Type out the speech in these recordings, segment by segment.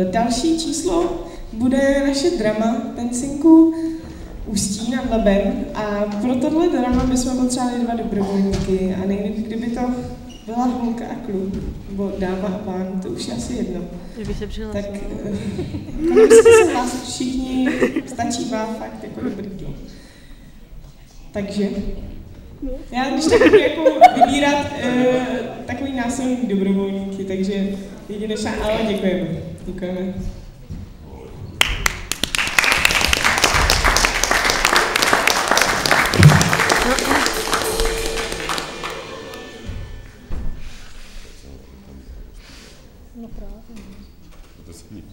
Další číslo bude naše drama Pensinku Ústí nad Labem a pro tohle drama bychom potřebovali 2 dobrovolníky a nejlíp, kdyby to byla holka a kluk, nebo dáma a pán, to už je asi jedno. Kdyby se přihlásila. Tak musíte se hlásit všichni, stačí 2, fakt jako dobrý. Takže já když tak budu jako vybírat takový násilný dobrovolníky, takže jedinečná, ale děkujeme. Děkujeme. No právě. To se nic.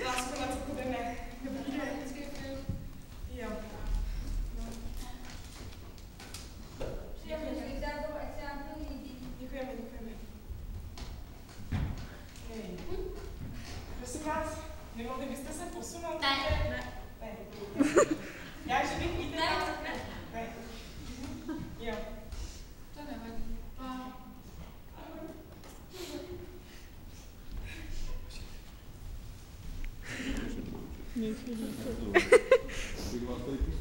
Lásko, na co půjdeme? Dobrý den. Jo. Děkujeme. Prosím vás, nemohli byste se posunout? Ne. Já, že bych víte? Ne. Jo. To nevadí. Nic. Bych vás tady